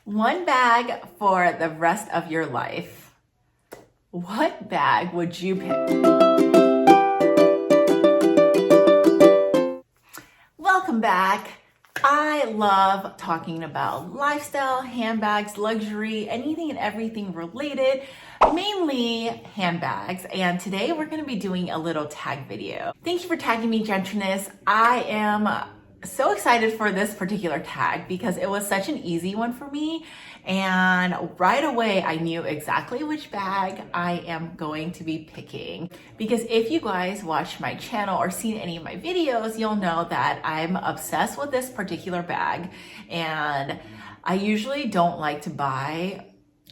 One bag for the rest of your life. What bag would you pick? Welcome back. I love talking about lifestyle, handbags, luxury, anything and everything related, mainly handbags. And today we're going to be doing a little tag video. Thank you for tagging me, Gentreness. I am so excited for this particular tag because it was such an easy one for me. And right away, I knew exactly which bag I am going to be picking. Because if you guys watch my channel or seen any of my videos, you'll know that I'm obsessed with this particular bag. And I usually don't like to buy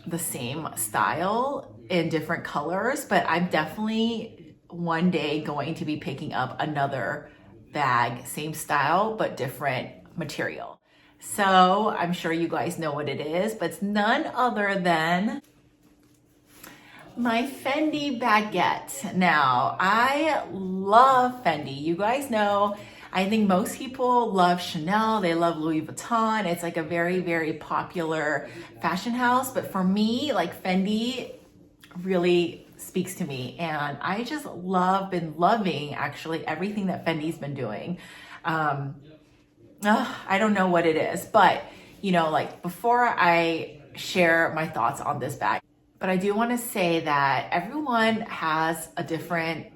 the same style in different colors, but I'm definitely one day going to be picking up another bag, same style, but different material. So I'm sure you guys know what it is, but it's none other than my Fendi Baguette. Now, I love Fendi. You guys know, I think most people love Chanel. They love Louis Vuitton. It's like a very, very popular fashion house. But for me, like Fendi really speaks to me. And I just been loving actually everything that Fendi's been doing. I don't know what it is, but you know, like before I share my thoughts on this bag, but I do want to say that everyone has a different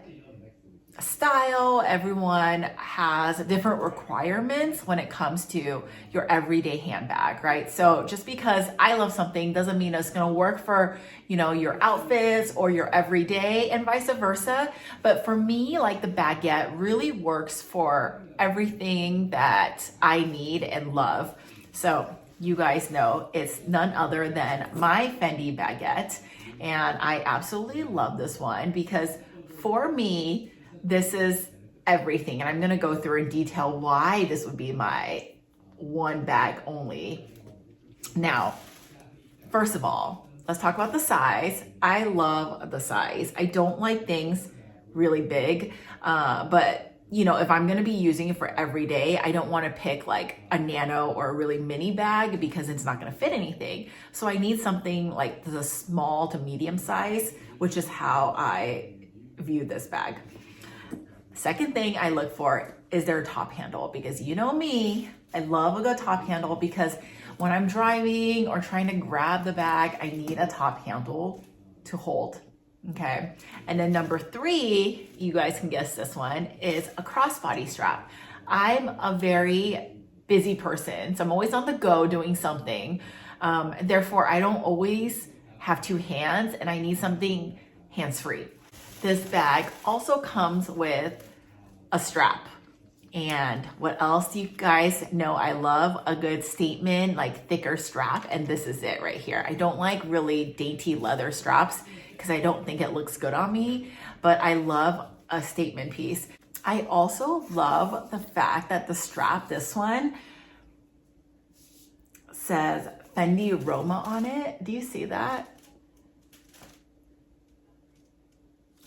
style. Everyone has different requirements when it comes to your everyday handbag, right? So just because I love something doesn't mean it's going to work for, you know, your outfits or your everyday and vice versa. But for me, like the Baguette really works for everything that I need and love. So you guys know it's none other than my Fendi Baguette. And I absolutely love this one because for me, this is everything. And I'm going to go through in detail why this would be my one bag only. Now, first of all, let's talk about the size. I love the size. I don't like things really big, but you know, if I'm going to be using it for every day, I don't want to pick like a nano or a really mini bag because it's not going to fit anything. So I need something like the small to medium size, which is how I view this bag. Second thing I look for is their top handle because you know me, I love a good top handle because when I'm driving or trying to grab the bag, I need a top handle to hold. Okay. And then number 3, you guys can guess this one, is a crossbody strap. I'm a very busy person, so I'm always on the go doing something. Therefore, I don't always have 2 hands and I need something hands-free. This bag also comes with a strap. And what else you guys know I love? A good statement, like thicker strap. And this is it right here. I don't like really dainty leather straps because I don't think it looks good on me, but I love a statement piece. I also love the fact that the strap, this one, says Fendi Roma on it. Do you see that?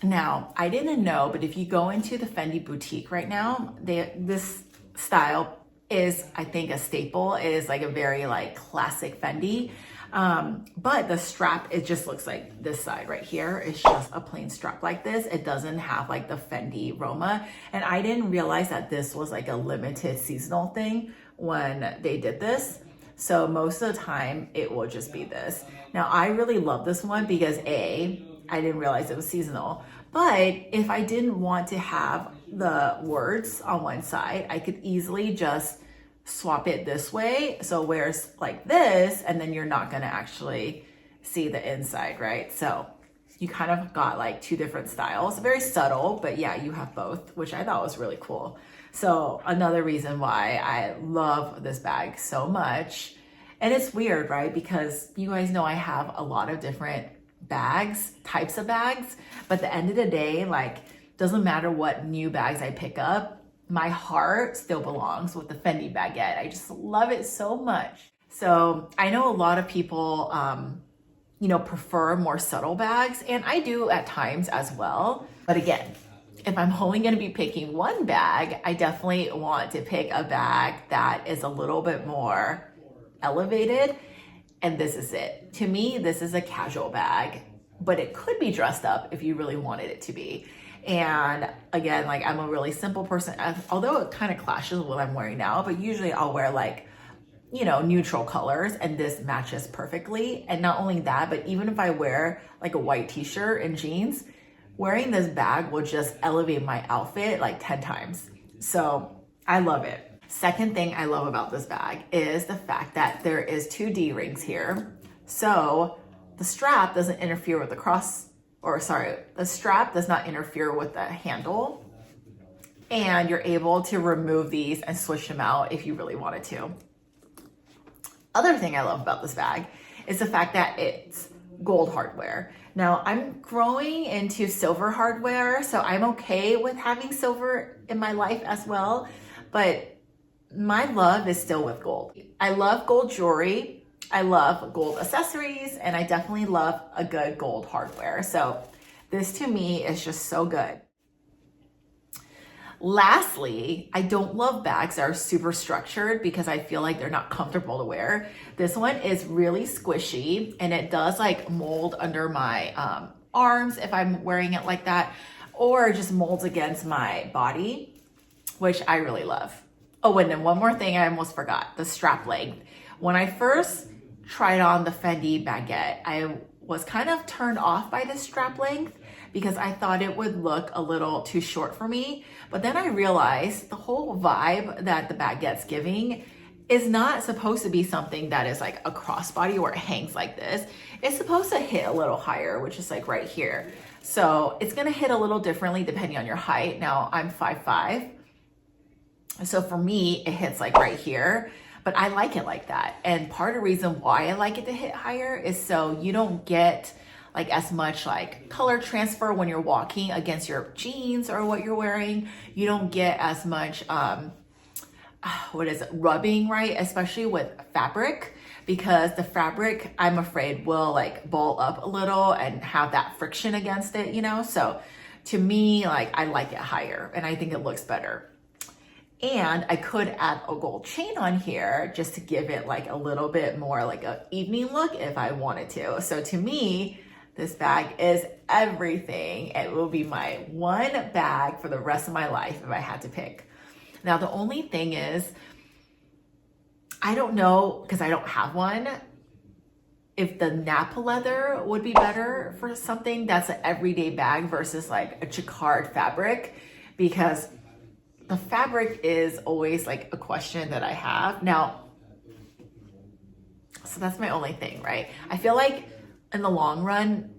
Now, I didn't know, but if you go into the Fendi boutique right now, this style is, I think, a staple. It is like a very like classic Fendi. But the strap, it just looks like this side right here. It's just a plain strap like this. It doesn't have like the Fendi Roma. And I didn't realize that this was like a limited seasonal thing when they did this. So most of the time it will just be this. Now I really love this one because I didn't realize it was seasonal. But if I didn't want to have the words on one side, I could easily just swap it this way. So it wears like this, and then you're not gonna actually see the inside, right? So you kind of got like 2 different styles, very subtle, but yeah, you have both, which I thought was really cool. So another reason why I love this bag so much. And it's weird, right? Because you guys know I have a lot of different bags, types of bags, but at the end of the day, like, doesn't matter what new bags I pick up, my heart still belongs with the Fendi Baguette. I just love it so much. So I know a lot of people, you know, prefer more subtle bags, and I do at times as well. But again, if I'm only going to be picking one bag, I definitely want to pick a bag that is a little bit more elevated and this is it. To me, this is a casual bag, but it could be dressed up if you really wanted it to be. And again, like I'm a really simple person, although it kind of clashes with what I'm wearing now, but usually I'll wear like, you know, neutral colors, and this matches perfectly. And not only that, but even if I wear like a white t-shirt and jeans, wearing this bag will just elevate my outfit like 10 times. So I love it. Second thing I love about this bag is the fact that there is 2 D-rings here. So the strap doesn't interfere with the strap does not interfere with the handle. And you're able to remove these and switch them out if you really wanted to. Other thing I love about this bag is the fact that it's gold hardware. Now I'm growing into silver hardware, so I'm okay with having silver in my life as well, but my love is still with gold. I love gold jewelry, I love gold accessories, and I definitely love a good gold hardware. So this to me is just so good. Lastly, I don't love bags that are super structured because I feel like they're not comfortable to wear. This one is really squishy, and it does like mold under my arms if I'm wearing it like that, or just molds against my body, which I really love. Oh, and then one more thing I almost forgot, the strap length. When I first tried on the Fendi Baguette, I was kind of turned off by the strap length because I thought it would look a little too short for me. But then I realized the whole vibe that the Baguette's giving is not supposed to be something that is like a crossbody where it hangs like this. It's supposed to hit a little higher, which is like right here. So it's gonna hit a little differently depending on your height. Now I'm 5'5", so for me, it hits like right here, but I like it like that. And part of the reason why I like it to hit higher is so you don't get like as much like color transfer when you're walking against your jeans or what you're wearing. You don't get as much, rubbing, right? Especially with fabric, because the fabric, I'm afraid, will like ball up a little and have that friction against it, you know? So to me, like I like it higher and I think it looks better. And I could add a gold chain on here just to give it like a little bit more like an evening look if I wanted to. So to me, this bag is everything. It will be my one bag for the rest of my life if I had to pick. Now, the only thing is, I don't know, because I don't have one, if the Napa leather would be better for something that's an everyday bag versus like a jacquard fabric, because the fabric is always like a question that I have. Now, so that's my only thing, right? I feel like in the long run,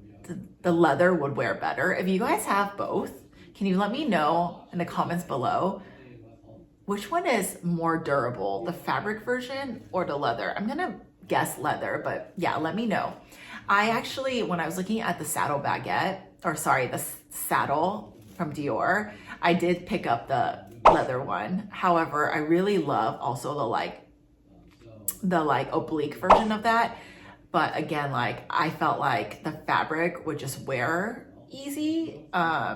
the leather would wear better. If you guys have both, can you let me know in the comments below which one is more durable, the fabric version or the leather? I'm gonna guess leather, but yeah, let me know. I actually, when I was looking at the saddle baguette, the saddle from Dior, I did pick up the leather one. However, I really love also the oblique version of that. But again, like I felt like the fabric would just wear easy,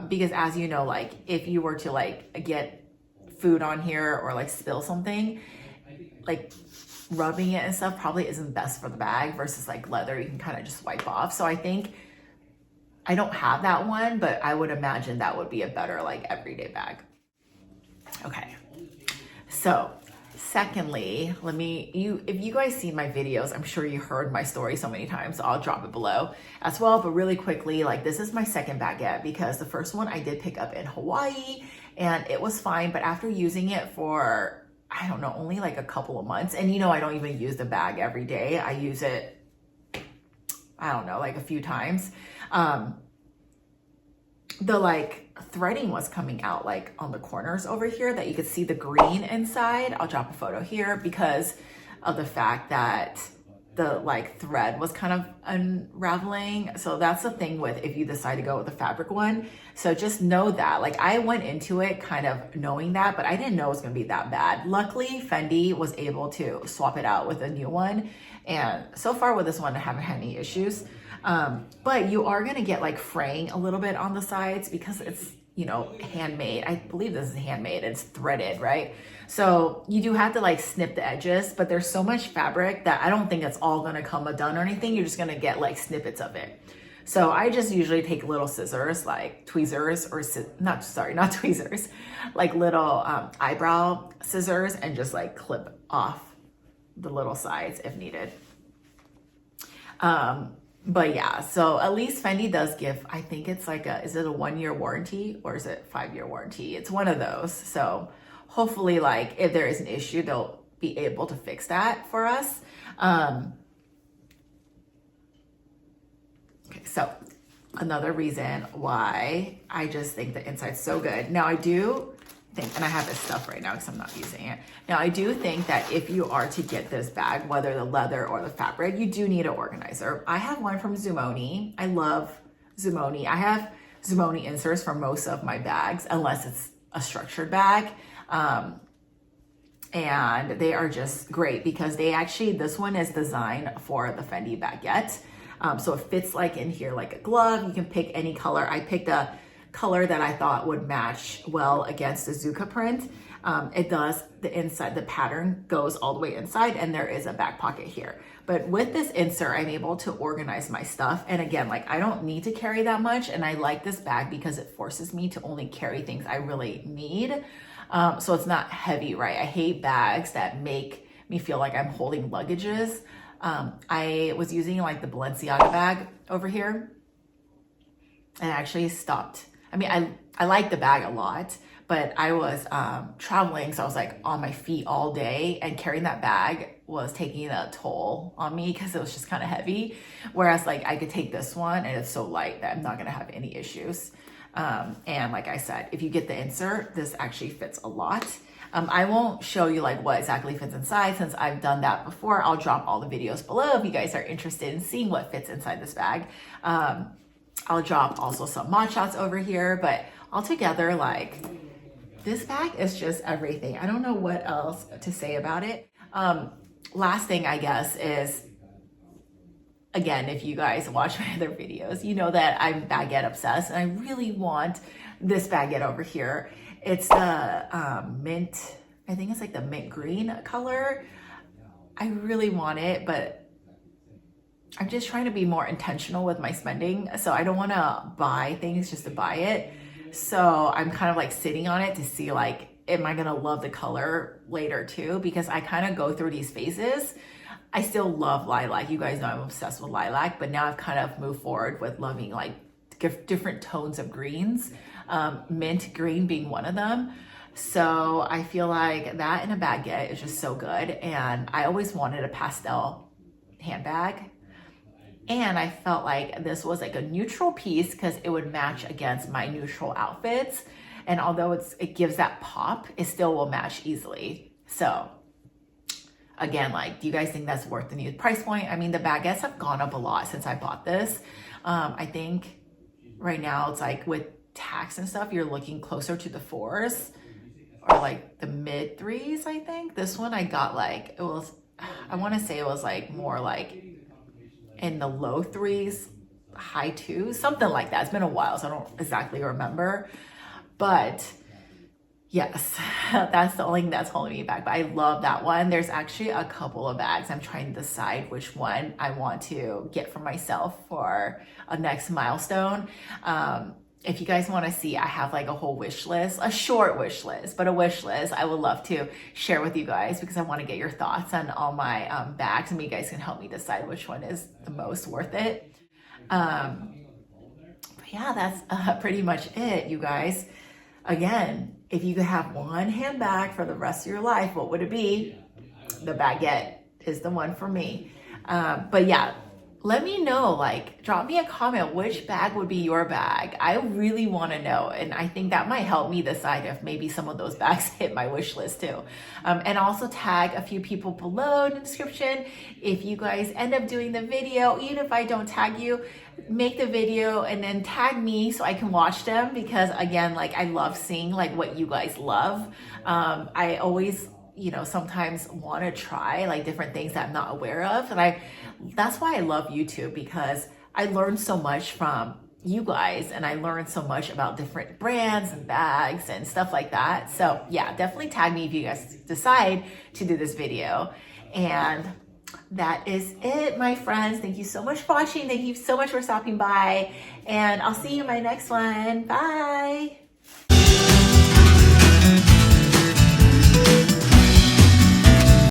because as you know, like if you were to like get food on here or like spill something, like rubbing it and stuff probably isn't best for the bag versus like leather, you can kind of just wipe off. So I think I don't have that one, but I would imagine that would be a better like everyday bag. Okay, so secondly, if you guys seen my videos, I'm sure you heard my story so many times, so I'll drop it below as well. But really quickly, like this is my second baguette because the first one I did pick up in Hawaii and it was fine. But after using it for, I don't know, only like a couple of months, and you know, I don't even use the bag every day. I use it, I don't know, like a few times. The like threading was coming out like on the corners over here that you could see the green inside. I'll drop a photo here because of the fact that the like thread was kind of unraveling. So that's the thing with if you decide to go with the fabric one. So just know that, like I went into it kind of knowing that, but I didn't know it was gonna be that bad. Luckily, Fendi was able to swap it out with a new one. And so far with this one, I haven't had any issues. But you are gonna get like fraying a little bit on the sides because you know, handmade. I believe this is handmade. It's threaded, right? So you do have to like snip the edges, but there's so much fabric that I don't think it's all gonna come undone or anything. You're just gonna get like snippets of it. So I just usually take little scissors, like tweezers, or not tweezers, like little eyebrow scissors, and just like clip off the little sides if needed. But yeah, so at least Fendi does give, I think it's like is it a 1-year warranty or is it 5-year warranty? It's one of those. So hopefully, like, if there is an issue, they'll be able to fix that for us. Okay, so another reason why I just think the inside's so good. Now I do think, and I have this stuff right now because I'm not using it. Now I do think that if you are to get this bag, whether the leather or the fabric, you do need an organizer. I have one from Zoomoni. I love Zoomoni. I have Zoomoni inserts for most of my bags, unless it's a structured bag. And they are just great because they actually, this one is designed for the Fendi Baguette. So it fits like in here like a glove. You can pick any color. I picked a color that I thought would match well against the Zuka print. It does, the inside, the pattern goes all the way inside, and there is a back pocket here. But with this insert, I'm able to organize my stuff. And again, like, I don't need to carry that much. And I like this bag because it forces me to only carry things I really need. So it's not heavy, right? I hate bags that make me feel like I'm holding luggages. I was using like the Balenciaga bag over here, and I actually stopped. I mean, I like the bag a lot, but I was traveling, so I was like on my feet all day, and carrying that bag was taking a toll on me because it was just kind of heavy. Whereas like I could take this one and it's so light that I'm not gonna have any issues. And like I said, if you get the insert, this actually fits a lot. I won't show you like what exactly fits inside since I've done that before. I'll drop all the videos below if you guys are interested in seeing what fits inside this bag. I'll drop also some mod shots over here, but altogether, like, this bag is just everything. I don't know what else to say about it. Last thing, I guess, is, again, if you guys watch my other videos, you know that I'm baguette obsessed, and I really want this baguette over here. It's the mint, I think it's like the mint green color. I really want it, but I'm just trying to be more intentional with my spending. So I don't want to buy things just to buy it. So I'm kind of like sitting on it to see like, am I going to love the color later too? Because I kind of go through these phases. I still love lilac. You guys know I'm obsessed with lilac, but now I've kind of moved forward with loving like different tones of greens, mint green being one of them. So I feel like that in a baguette is just so good. And I always wanted a pastel handbag. And I felt like this was like a neutral piece because it would match against my neutral outfits. And although it gives that pop, it still will match easily. So again, like, do you guys think that's worth the new price point? I mean, the baguettes have gone up a lot since I bought this. I think right now it's like with tax and stuff, you're looking closer to the 4s or like the mid 3s, I think. This one I got like, it was, I want to say it was like more like in the low 3s, high 2s, something like that. It's been a while, so I don't exactly remember. But yes, that's the only thing that's holding me back. But I love that one. There's actually a couple of bags. I'm trying to decide which one I want to get for myself for a next milestone. If you guys want to see, I have like a whole wish list, a short wish list, but a wish list I would love to share with you guys because I want to get your thoughts on all my bags, and you guys can help me decide which one is the most worth it. But yeah, that's pretty much it, you guys. Again, if you could have one handbag for the rest of your life, what would it be? The baguette is the one for me. But yeah, let me know, like, drop me a comment, which bag would be your bag? I really want to know. And I think that might help me decide if maybe some of those bags hit my wish list too. And also tag a few people below in the description. If you guys end up doing the video, even if I don't tag you, make the video and then tag me so I can watch them, because again, like, I love seeing like what you guys love. I always, you know, sometimes want to try like different things that I'm not aware of. And that's why I love YouTube, because I learned so much from, you guys, and I learned so much about different brands and bags and stuff like that. So yeah, definitely tag me if you guys decide to do this video. And that is it, my friends. Thank you so much for watching. Thank you so much for stopping by, and I'll see you in my next one. Bye.